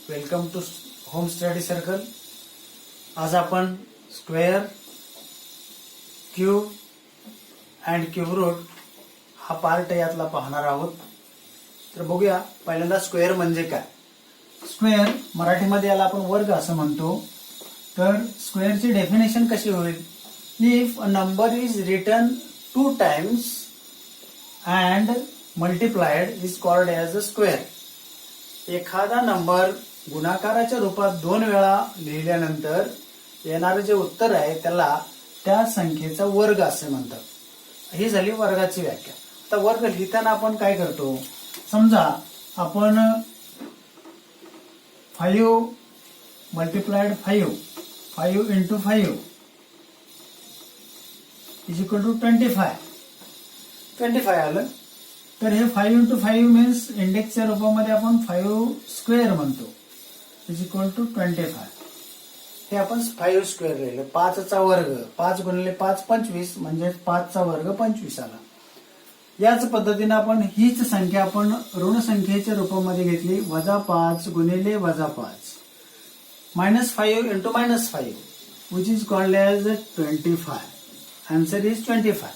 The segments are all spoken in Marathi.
Welcome to home study circle. आज आपण square, cube and cube root हा पार्ट यातला पाहणार आहोत. तर बघूया पहिल्यांदा स्क्वेअर म्हणजे काय. स्क्वेअर मराठीमध्ये याला आपण वर्ग असं म्हणतो. तर स्क्वेअरची डेफिनेशन कशी होईल. If a number is written 2 times and multiplied is called as a square. एखादा नंबर गुणाकाराच्या रूपात 2 वेळा लिहिल्यानंतर येणारे जे उत्तर आहे त्याला त्या संख्येचा वर्ग असे म्हणतात. ही झाली वर्गाची व्याख्या. आता वर्ग लिहिताना आपण काय करतो. समजा आपण 5 multiplied 5 into 5 is equal to 25 आलं. तर हे 5 इंटू 5 मीन्स इंडेक्सच्या रूपामध्ये आपण 5 स्क्वेअर म्हणतो इज इक्वल टू 25. हे आपण 5 स्क्वेअर लिहिलं. 5चा वर्ग 5 गुणिले 5 25 म्हणजे 5चा वर्ग 25 आला. याच पद्धतीने आपण हीच संख्या आपण ऋण संख्येच्या रूपामध्ये घेतली. -5 गुणिले -5 -5 into -5 which is called as 25. Answer is 25.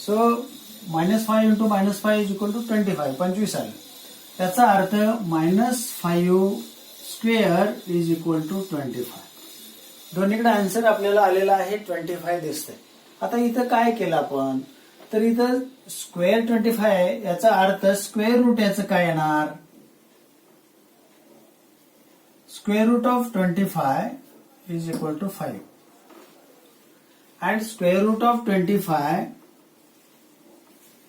So -5 into -5 is equal to 25. 25 आलं. त्याचा अर्थ -5 स्क्वेअर इज इक्वल टू 25. दोन्हीकडे आन्सर आपल्याला आलेला आहे 25 दिसतंय. आता इथं काय केलं आपण. तर इथं स्क्वेअर 25 याचा अर्थ स्क्वेअर रूट याचं काय येणार. Square root of 25 is equal to 5 and square root of 25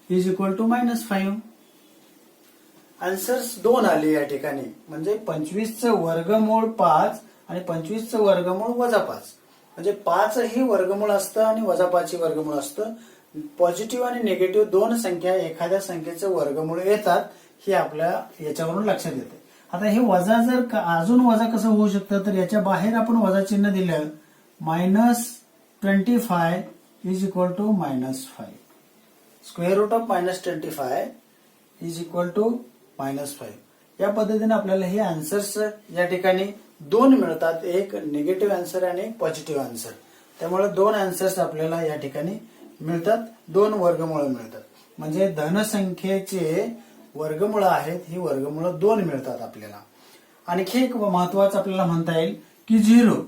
is equal to -5. Answers 2 आले या ठिकाणी. म्हणजे 25चं वर्गमूळ 5 आणि 25चं वर्गमूळ -5. म्हणजे 5 ही वर्गमूळ असतं आणि -5 वर्गमूळ असतं. पॉझिटिव्ह आणि निगेटिव्ह दोन संख्या एखाद्या संख्येचं वर्गमूळ येतात हे आपल्या याच्यावरून लक्षात येते. आता हे वजा जर अजून वजा कसं होऊ शकतं. तर याच्या बाहेर आपण वजा चिन्ह दिलं. -25 is equal to -5. Square root of -25 is equal to -5. या पद्धतीने आपल्याला हे आन्सर्स या ठिकाणी 2 मिळतात. एक निगेटिव्ह आन्सर आणि एक पॉझिटिव्ह आन्सर. त्यामुळे 2 आन्सर्स आपल्याला या ठिकाणी मिळतात. 2 वर्गमूळ मिळतात. म्हणजे धनसंख्येचे वर्गमूळ आहेत ही वर्गमूळ 2 मिळतात आपल्याला. आणखी एक महत्वाचं आपल्याला म्हणता येईल की 0.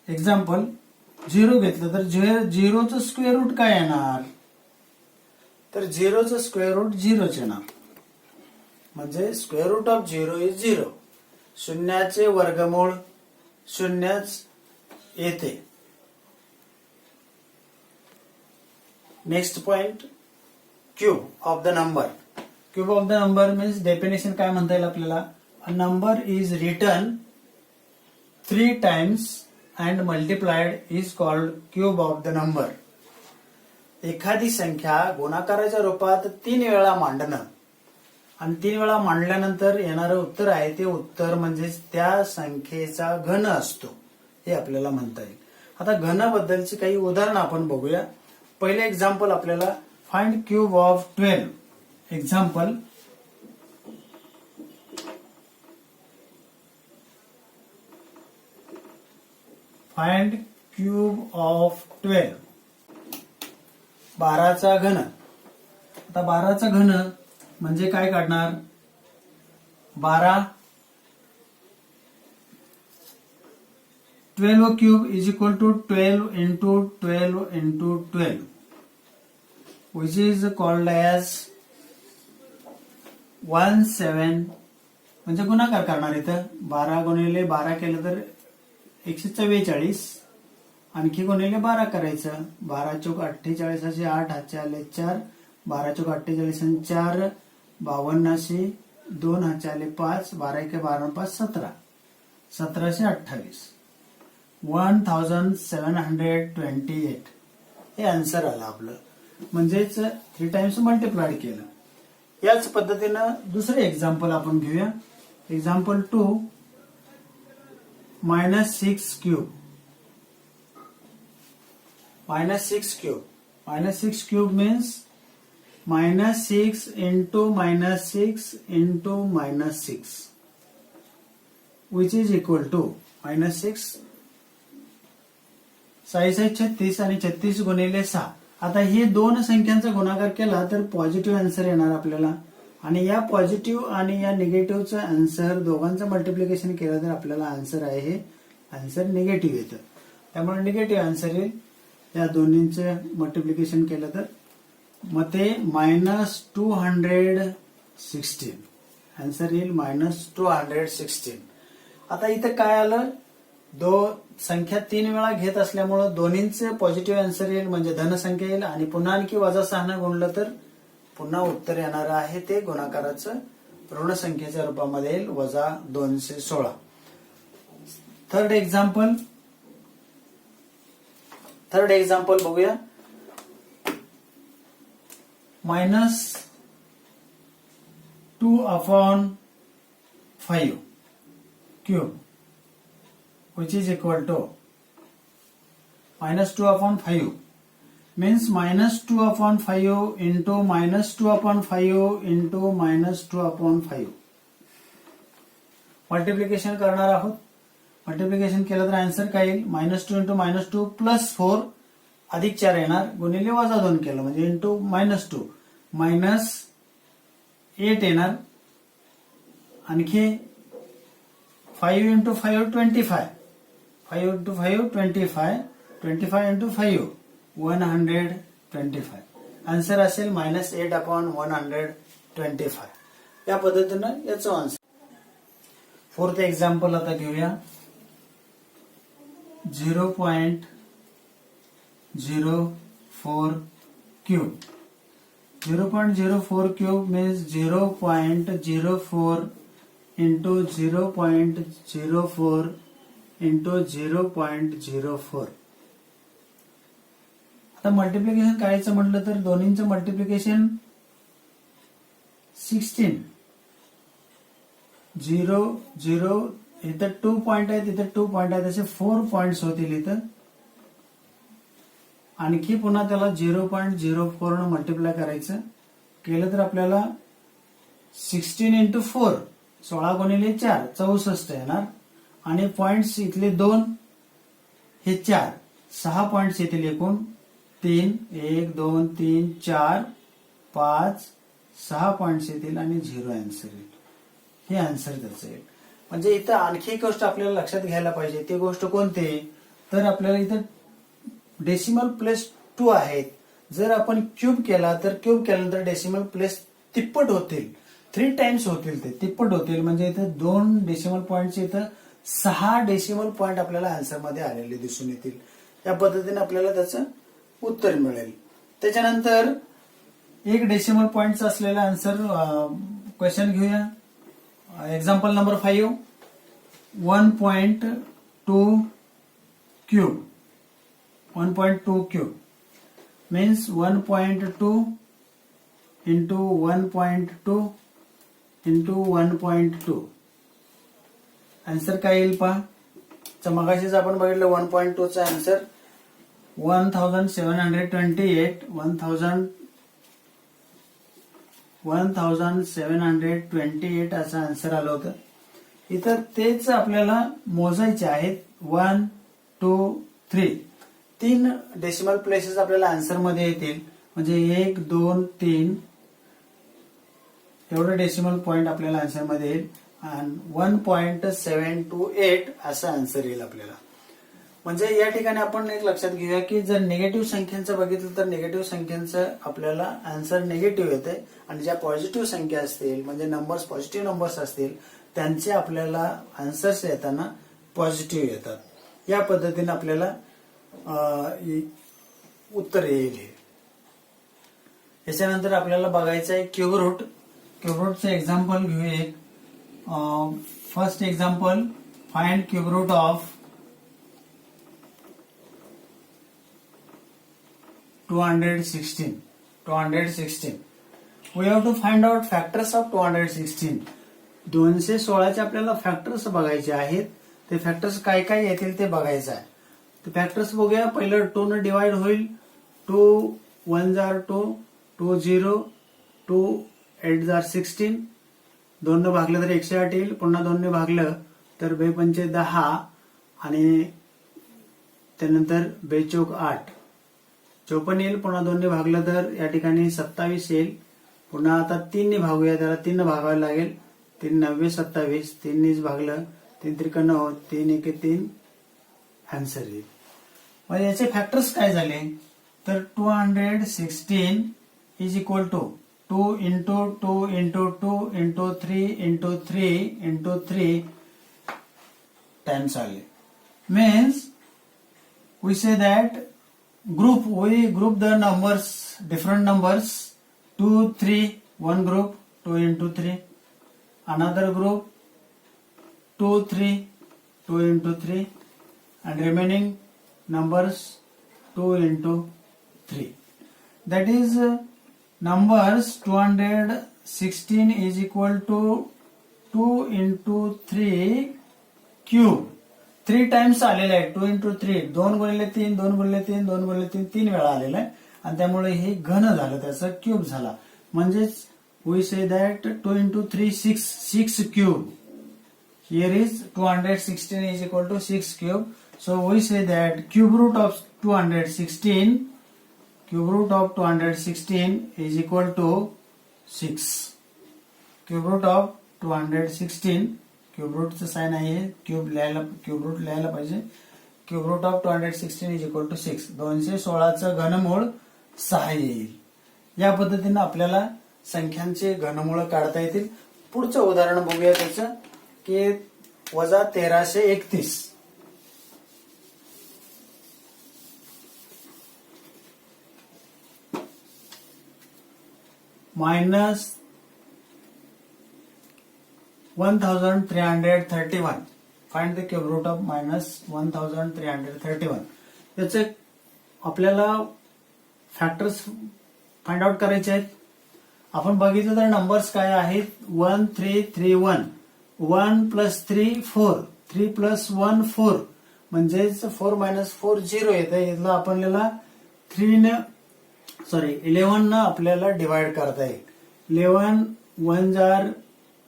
एक्झाम्पल 0 घेतलं तर 0चं स्क्वेअर रूट काय येणार. तर 0चं स्क्वेअर रूट 0च येणार. म्हणजे स्क्वेअर रूट ऑफ 0 इज 0. शून्याचे वर्गमूळ 0च येते. Next point cube of the number. Cube of the number means definition काय म्हणता येईल आपल्याला. A number is written 3 times and multiplied is called cube of the number. एखादी संख्या गुणाकाराच्या रूपात 3 वेळा मांडणं आणि 3 वेळा मांडल्यानंतर येणारं उत्तर आहे ते उत्तर म्हणजे त्या संख्येचा घन असतो हे आपल्याला म्हणता येईल. आता घनाबद्दलची काही उदाहरणं आपण बघूया. पहिले एक्झाम्पल आपल्याला find cube of 12. Example find cube of 12. 12चा घन. आता 12चा घन म्हणजे काय काढणार. 12 12 cube is equal to 12 into 12 into 12 which is called as 17. म्हणजे गुणाकार करणार इथं. 12 गुणिले 12 केलं तर 144. आणखी गुणिले 12 करायचं. 12 चोक 48 असे 8 हातचे आले 4. 12 चोक 48 आणि 4 52 2 हातचे आले 5. 12 1 12 5 17. 1728. 1728 हे आन्सर आलं आपलं. म्हणजेच 3 टाइम्स मल्टिप्लाइड केलं. याच पद्धतीनं दुसरे एक्झाम्पल आपण घेऊया. Example 2 -6 cube. -6 cube. -6 cube means -6 into -6 into -6 which is equal to -6 36 आणि 36 गुणिले 6. आता हे दोन संख्यांचा गुणाकार केला तर पॉझिटिव्ह आन्सर येणार आपल्याला, आणि या पॉझिटिव्ह आणि या निगेटिव्हचं आन्सर दोघांचं मल्टिप्लिकेशन केलं तर आपल्याला आन्सर आहे हे आन्सर निगेटिव्ह येतं. त्यामुळे निगेटिव्ह आन्सर येईल. या दोन्हींचं मल्टिप्लिकेशन केलं तर मग ते -216 आन्सर येईल -216. आता इथं काय आलं, संख्या 3 वेळा घेत असल्यामुळं दोन्हींचे पॉझिटिव्ह आन्सर येईल म्हणजे धनसंख्या येईल, आणि पुन्हा आणखी -6 गुणलं तर पुन्हा उत्तर येणार आहे ते गुणाकाराचं ऋण संख्येच्या रूपामध्ये येईल -216. थर्ड एक्झाम्पल बघूया. -2/5 cube which is equal to -2/5 means -2/5 into -2/5 into -2/5 multiplication करणार आहोत. मल्टिप्लिकेशन केलं तर आन्सर काय येईल, -2 into -2 +4 अधिक 4 येणार गुणिले -2 केलं म्हणजे इंटू -2 -8 येणार. आणखी 5 into 5 25, 5 into 5 25, 25 into 5 125. आन्सर असेल -8/125. या पद्धतीनं याचं आन्सर. फोर्थ एक्झाम्पल आता घेऊया. 0.04 cube. 0.04 cube means 0.04 into 0.04 into 0.04. आता मल्टिप्लिकेशन करायचं म्हटलं तर दोन्हींचं मल्टिप्लिकेशन 16. 0 0 इथं 2 पॉइंट आहेत, इथं 2 पॉइंट आहेत, असे 4 पॉइंट्स होतील इथं. आणखी पुन्हा त्याला 0.04 न मल्टिप्लाय करायचं केलं तर आपल्याला 16 into 4 16 गुणिले 4 64 येणार. आणि पॉइंट्स इथले 2 हे 4 6 पॉइंट्स येतील एकूण 3 1 2 3 4 5 6 पॉइंट्स येतील आणि 0 आन्सर येईल. हे आन्सर त्याचं येईल. म्हणजे इथं आणखी एक गोष्ट आपल्याला लक्षात घ्यायला पाहिजे. ती गोष्ट कोणती, तर आपल्याला इथं डेसिमल प्लेस 2 आहेत. जर आपण क्यूब केला तर क्यूब केल्यानंतर डेसिमल प्लेस तिप्पट होतील, 3 टाइम्स होतील, ते तिप्पट होतील. म्हणजे इथं 2 डेसिमल पॉइंट इथं 6 डेसिमल पॉइंट आपल्याला आन्सर मध्ये आलेले दिसून येतील. या पद्धतीने आपल्याला त्याचं उत्तर मिळेल. त्याच्यानंतर 1 डेसिमल पॉइंटचा असलेला आन्सर क्वेश्चन घेऊया. Example number 5. 1.2 cube. 1.2 cube means 1.2 into 1.2 into 1.2. Answer काय येईल पहा. मगाशीच आपण बघितलं 1.2 चा आन्सर 1728 असं आन्सर आलं होतं. इथं तेच आपल्याला मोजायचे आहेत. 1 2 3 3 डेसिमल प्लेसेस आपल्याला आन्सर मध्ये येतील. म्हणजे 1 2 3 एवढं डेसिमल पॉइंट आपल्याला आन्सर मध्ये येईल आणि 1.728 असं आन्सर येईल आपल्याला. म्हणजे या ठिकाणी आपण एक लक्षात घेऊया की जर निगेटिव्ह संख्यांचं बघितलं तर निगेटिव्ह संख्यांचं आपल्याला आन्सर निगेटिव्ह येते, आणि ज्या पॉझिटिव्ह संख्या असतील म्हणजे नंबर्स पॉझिटिव्ह नंबर्स असतील त्यांचे आपल्याला आन्सर्स येताना पॉझिटिव्ह येतात. या पद्धतीने आपल्याला उत्तर येईल. याच्यानंतर आपल्याला बघायचं आहे क्यूब रूट. क्यूब रूटचं एक्झाम्पल घेऊया एक. First example, find cube root of 216. 216. We have to find out factors of 216. 216 चे आपल्याला फॅक्टर्स बघायचे आहेत. ते फॅक्टर्स काय काय येतील ते बघायचं आहे. ते फॅक्टर्स बघूया. पहिलं 2 न डिवाइड होईल. 2 1 जार 2, 2 0, 2 8 जार 16. 2 न भागलं तर 108 येईल. पुन्हा 2 ने भागलं तर 2×5 आणि त्यानंतर 2×4 = 8 54 येईल. पुन्हा 2 ने भागलं तर या ठिकाणी 27 येईल. पुन्हा आता 3 ने भागूया, त्याला 3 ने भागावं लागेल. 3 9 27, 3 नेच भागलं, 3 त्रिक 9, 3 एके 3 आन्सर येईल. मग याचे फॅक्टर्स काय झाले तर 216 इज इक्वल टू 2 × 2 × 2 × 3 × 3 × 3 टाइम्स आले. Means we say that we group the numbers, different numbers, 2 3, one group 2 × 3, another group 2 3, 2 × 3, and remaining numbers 2 × 3. That is numbers 216 is equal to 2 × 3 cube. 3 times आलेलं आहे. 2 × 3, 2 × 3, 2 × 3, 2 × 3, 3 वेळा आलेलं आहे आणि त्यामुळे हे घन झालं, त्याचा क्यूब झाला. म्हणजेच we say that 2 × 3 6 cube. Here is 216 is equal to 6 cube. So we say that cube root of 216 is equal to 6. Cube root of 216, cube रूटचं साइन आहे, क्यूब रूट लिहायला पाहिजे. Cube root of 216 is equal to 6. 216चं घनमूळ 6 येईल. या पद्धतीनं आपल्याला संख्यांचे घनमूळ काढता येतील. पुढचं उदाहरण बघूया त्याचं की -1331 -1331. Find the cube root of -1331. याचे आपल्याला फॅक्टर्स फाइंड आउट करायचे आहेत. आपण बघितलं तर नंबर्स काय आहेत 1 3 3 1. 1 + 3 4, 3 + 1 4, म्हणजेच 4 - 4 0 येतं. याला आपल्याला 11 न आपल्याला डिवाइड करता येईल. 11 1 जार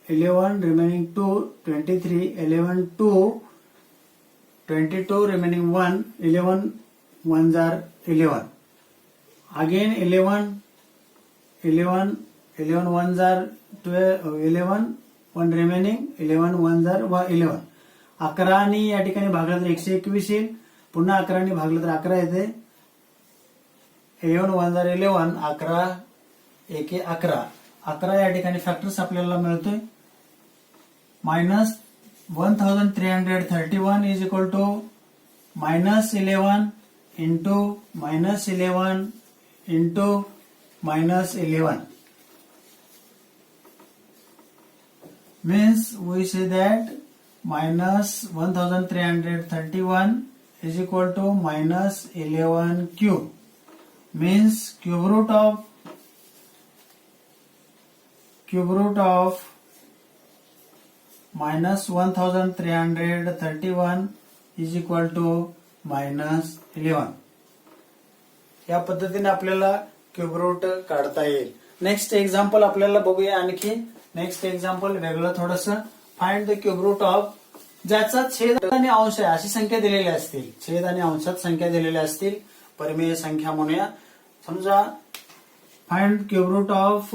11, remaining 2 23, 11 2 22, remaining 1, 11 1 jar 11. Again 11 11 11 1 jar 12, 11 1 remaining, 11 1 jar 11. 11 ने या ठिकाणी भागलं तर 121 येईल. पुन्हा 11 ने भागलं तर 11 येते. 11 1 jar 11, 11 एके 11. 11 या ठिकाणी फॅक्टर्स आपल्याला मिळतोय. -1331 is equal to -11 into -11 into -11. Means we say that -1331 is equal to -11 cube. Means cube root of -1331 is equal to -11. या पद्धतीने आपल्याला क्यूब रूट काढता येईल. नेक्स्ट एक्झाम्पल आपल्याला बघूया. आणखी नेक्स्ट एक्झाम्पल वेगळं थोडंसं. Find the cube root of, ज्याचा छेद आणि अंश आहे अशी संख्या दिलेली असतील. छेद आणि अंशात संख्या दिलेल्या असतील, परिमेय संख्या म्हणूया. समजा फाइंड क्यूब रूट ऑफ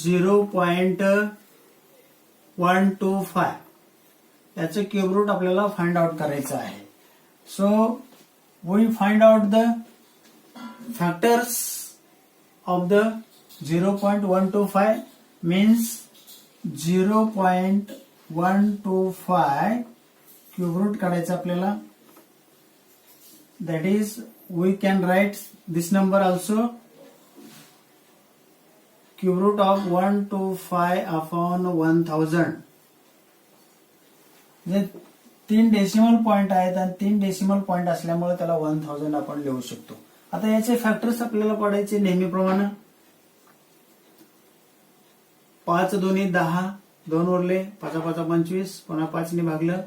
0.125. याचं क्यूब रूट आपल्याला फाइंड आउट करायचं आहे. So we find out the factors of the 0.125. Means 0.125 cube root काढायचं आपल्याला. That is we can write this number also. Cube root of 125 upon 1000. म्हणजे 3 डेसिमल पॉइंट आहेत आणि 3 डेसिमल पॉइंट असल्यामुळे त्याला 1000 आपण लिहू शकतो. आता याचे फॅक्टर्स आपल्याला काढायचे नेहमीप्रमाणे. 5 2 10, 2 उरले, 5 5 25, पुन्हा 5 ने भागलं,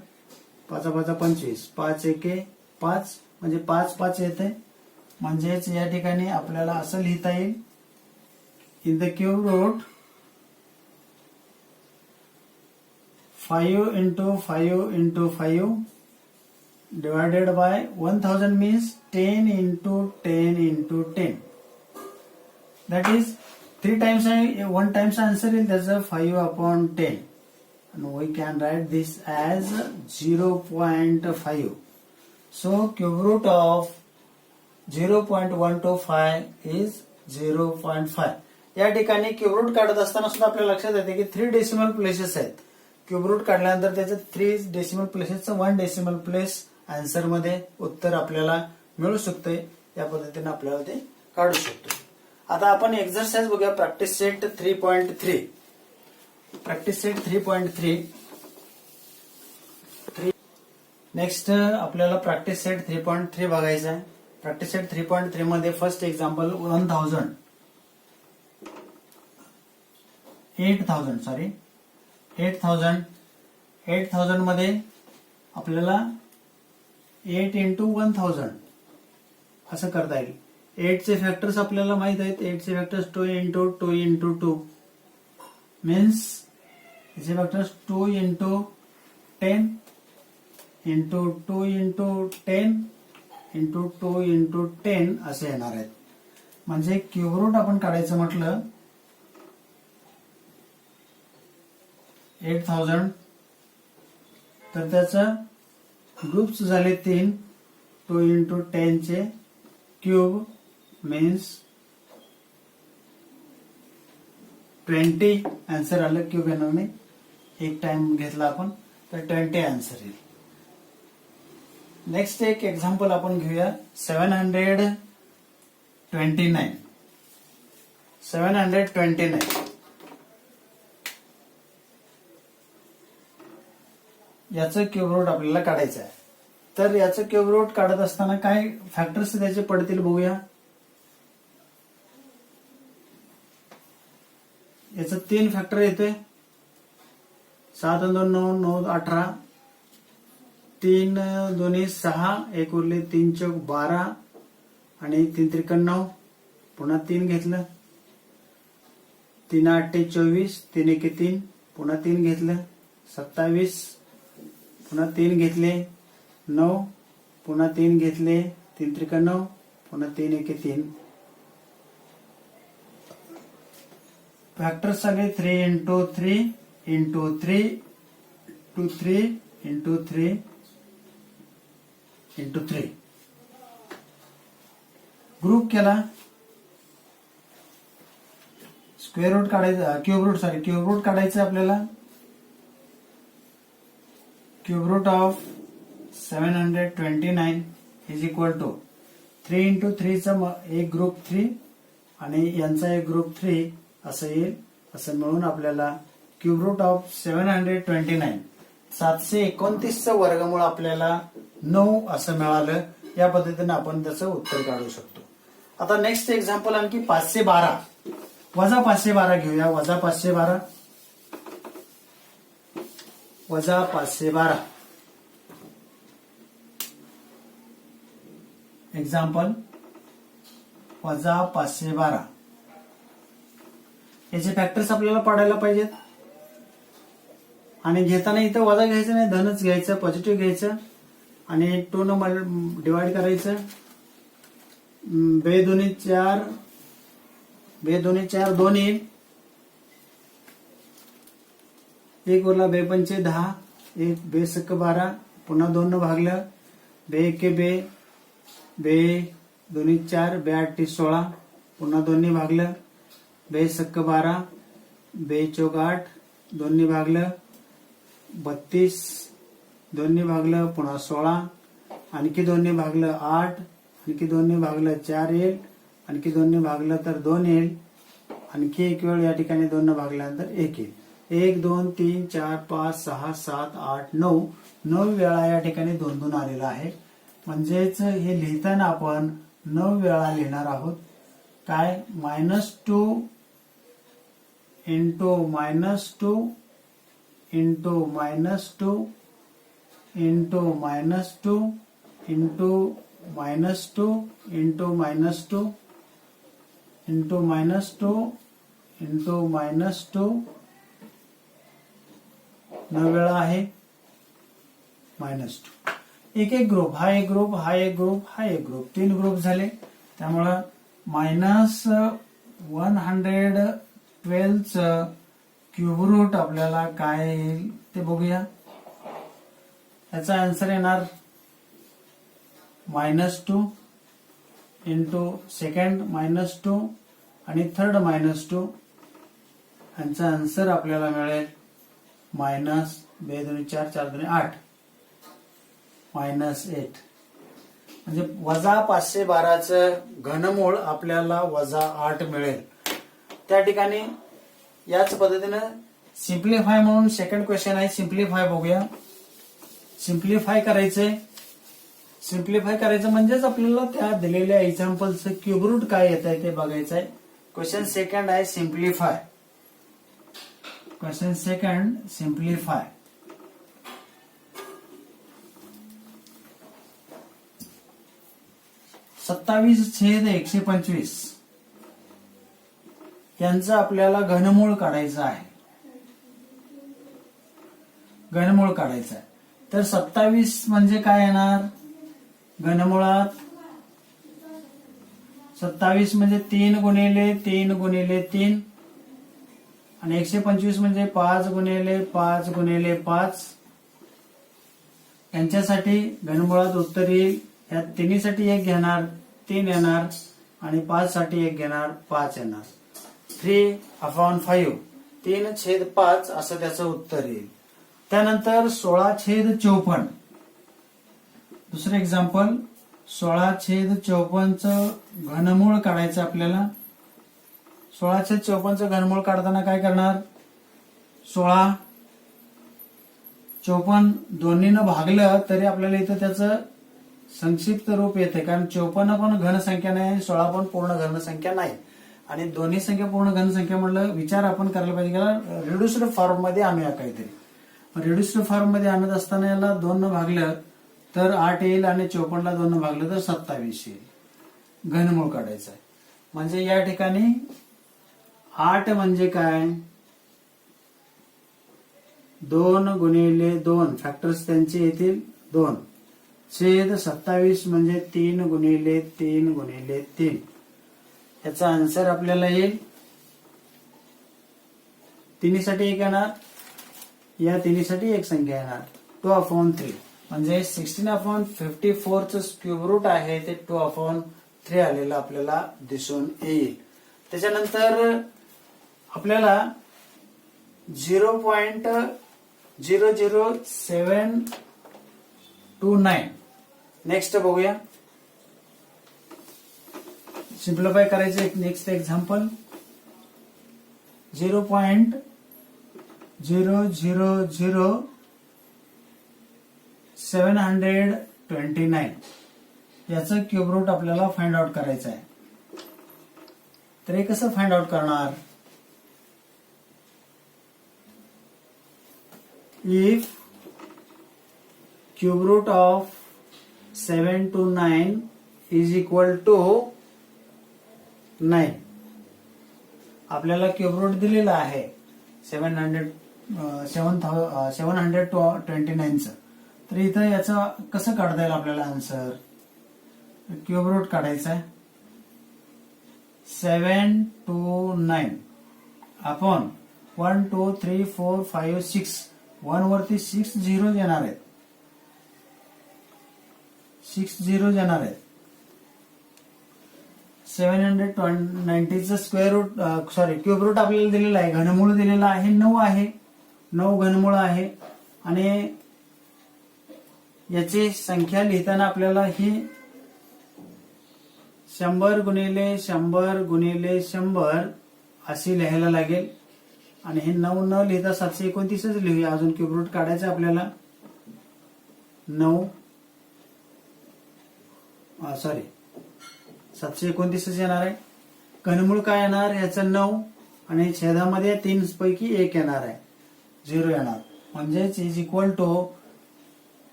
5 5 25, 5 एके 5, म्हणजे 5 5 येते. म्हणजेच या ठिकाणी आपल्याला असं लिहिता येईल, in the cube root 5 into 5 into 5 divided by 1000 means 10 into 10 into 10. That is 3 times 1 times answer is that's a 5 upon 10. And we can write this as 0.5. So cube root of 0.125 is 0.5. या ठिकाणी क्यूब रूट काढत असताना सुद्धा आपल्याला लक्षात येते की 3 डेसिमल प्लेसेस आहेत. क्यूब रूट काढल्यानंतर त्याचे 3 डेसिमल प्लेसेसचं 1 डेसिमल प्लेस आन्सर मध्ये उत्तर आपल्याला मिळू शकते. या पद्धतीने आपल्याला ते काढू शकतो. आता आपण एक्झरसाइज बघूया practice set 3.3. Practice set 3.3. Next आपल्याला प्रॅक्टिस सेट 3.3 बघायचा आहे. प्रॅक्टिस सेट 3.3 मध्ये फर्स्ट एक्झाम्पल 8000 मध्ये आपल्याला 8 इंटू 1000 असं करता येईल. 8 चे फॅक्टर्स आपल्याला माहित आहेत. 8 चे फॅक्टर्स 2 इंटू 2 इंटू 2 मीन्स याचे factors 2 into 10 into 2 into 10 into 2 into 10 असे येणार आहेत. म्हणजे क्यूब रूट आपण काढायचं म्हटलं 8000 तर त्याचं ग्रुप्स झाले 3. 2 इंटू 10 चे क्यूब मीन्स 20 आन्सर आलं. क्यूब येणार एक टाइम घेतला आपण तर 20 आन्सर येईल. नेक्स्ट एक एक्झाम्पल आपण घेऊया 729. याचं क्यूब रूट आपल्याला काढायचं आहे. तर याचं क्यूब रूट काढत असताना काय फॅक्टर्स त्याचे पडतील बघूया. याचं 3 फॅक्टर येतोय. 7 2 9 9 18 3 2 6 1 उरले 3 चौक 12 आणि 3 त्रिक 9 पुन्हा 3 घेतलं 3 8 24 3 1 3 पुन्हा 3 घेतलं 27 पुन्हा 3 घेतले 9 पुन्हा 3 घेतले 3 त्रिक 9 पुन्हा 3 1 3 फॅक्टर सगळे 3 into 3 into 3 to 3 into 3 into 3 group केला. स्क्वेअर रूट काढायचं क्यूब रूट काढायचं आपल्याला. Cube root of 729 is equal to 3 into 3 चा एक ग्रुप 3 आणि यांचा एक ग्रुप 3 असं येईल. असं मिळून आपल्याला क्यूब रूट ऑफ 729 729चं वर्गमूळ आपल्याला 9 असं मिळालं. या पद्धतीने आपण त्याचं उत्तर काढू शकतो. आता नेक्स्ट एक्झाम्पल आणखी 512 वजा 512 घेऊया. वजा 512 एक्झाम्पल वजा 512. याचे फॅक्टर्स आपल्याला पाडायला पाहिजेत आणि घेताना इथं वजा घ्यायचं नाही, धनच घ्यायचं, पॉझिटिव्ह घ्यायचं आणि 2 न डिवाइड करायचं. 2 दुनी 4 2 येईल. 1 उरला 2 पंचे 10 1 2 सक्क 12 पुन्हा 2 न भागलं 2 1 2 2 दोन्ही 4 2 8 16 पुन्हा 2 ने भागलं 2 सक्क 12 2 चौक 8 2 ने भागलं 32 2 ने भागलं पुन्हा 16 आणखी 2 ने भागलं 8 आणखी 2 ने भागलं 4 येईल. आणखी 2 ने भागलं तर 2 येईल. आणखी एक वेळ या ठिकाणी 2 ने भागल्यानंतर 1 येईल. 1 2 3 4 5 6 7 8 9 9 वेळा या ठिकाणी 2 2 आलेला आहे. म्हणजेच हे लिहिताना आपण 9 वेळा लिहिणार आहोत. काय -2 into -2 into -2 into -2 into -2 into -2 into -2 into -2 9 वेळा आहे -2. एक एक ग्रुप, हा एक ग्रुप, हा एक ग्रुप, हा एक ग्रुप, 3 ग्रुप झाले. त्यामुळं -112 च क्यूब रूट आपल्याला काय येईल ते बघूया. याचा आन्सर येणार -2 इंटू सेकंड -2 आणि थर्ड -2. यांचा आन्सर आपल्याला मिळेल -2 2 4 4 2 8 -8. म्हणजे -512चं घनमूळ आपल्याला -8 मिळेल. त्या ठिकाणी याच पद्धतीनं सिम्प्लिफाय म्हणून सेकंड क्वेश्चन आहे. सिम्प्लिफाय बघूया. सिम्प्लिफाय करायचं म्हणजेच आपल्याला त्या दिलेल्या एक्झाम्पलचं क्यूब रूट काय येत आहे ते बघायचं आहे. क्वेश्चन सेकंड आहे सिम्प्लिफाय. Question second simplify. (27/125) यांचं आपल्याला घनमूळ काढायचं आहे. घनमूळ काढायचं आहे. तर 27 म्हणजे काय येणार घनमुळात? 27 म्हणजे 3 गुणिले 3 गुणिले 3 आणि 125 म्हणजे 5 गुणिले 5 गुणिले 5. यांच्यासाठी घनमुळात उत्तर येईल. या तिन्हीसाठी 1 घेणार 3 येणार आणि 5 साठी 1 घेणार 5 येणार. 3/5 3/5 असं त्याचं उत्तर येईल. त्यानंतर 16/54. दुसरं एक्झाम्पल 16/54चं घनमूळ काढायचं आपल्याला. 16/54चं घनमूळ काढताना काय करणार? 16 54 दोन्हीनं भागलं तरी आपल्याला इथं त्याचं संक्षिप्त रूप येते. कारण 54 पण घनसंख्या नाही आणि 16 पण पूर्ण घनसंख्या नाही. आणि दोन्ही संख्या पूर्ण घनसंख्या म्हणलं विचार आपण करायला पाहिजे की रिड्युस्ड फॉर्म मध्ये आणूया काहीतरी. रिड्युस्ड फॉर्म मध्ये आणत असताना याला 2 न भागलं तर 8 येईल आणि 54 ला 2 न भागलं तर 27 येईल. घनमूळ काढायचं आहे. म्हणजे या ठिकाणी 8 म्हणजे काय? 2 गुणिले 2 फॅक्टर्स त्यांचे येतील 2 छेद 27 म्हणजे 3 गुणिले 3 गुणिले 3. याचा आन्सर आपल्याला येईल. तिन्हीसाठी 1 येणार. या तिन्हीसाठी 1 संख्या येणार 2/3. म्हणजे 16/54 चं क्यूब रूट आहे ते 2/3 आलेलं आपल्याला दिसून येईल. त्याच्यानंतर आपल्याला 0.00729 नेक्स्ट बघूया. सिम्प्लिफाय करायचं एक नेक्स्ट एक्झाम्पल 0.00729 याचं क्यूब रूट आपल्याला फाइंड आउट करायचं आहे. तर हे कसं फाइंड आउट करणार? If cube root of 7 to 9 is equal to 9. आपल्याला क्यूब रूट दिलेला आहे 729चं. तर इथं याचं कसं काढता येईल आपल्याला आन्सर? क्यूब रूट काढायचं आहे 7 to 9 आपण 1 2 3 4 5 6 1 वरती 6 झिरो येणार आहेत. 6 झिरो येणार आहेत. 790चं स्क्वेअर रूट क्यूब रूट आपल्याला दिलेला आहे. घनमूळ दिलेला आहे 9 आहे. 9 घनमूळ आहे आणि याची संख्या लिहिताना आपल्याला ही 100 गुणिले 100 गुणिले 100 अशी लिहायला लागेल. आणि हे 9 न लिहिता 729च लिहूया. अजून क्यूब रूट काढायचं आपल्याला 729च येणार आहे. घनमूळ काय येणार? याचं 9 आणि छेदामध्ये 3 पैकी 1 येणार आहे 0 येणार. म्हणजेच इज इक्वल टू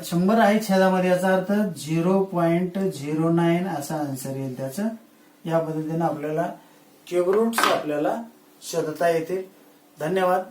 100 आहे छेदामध्ये याचा अर्थ 0.09 असा आन्सर येईल त्याचं. या पद्धतीने आपल्याला क्यूब रूट्स आपल्याला शोधता येतील. धन्यवाद.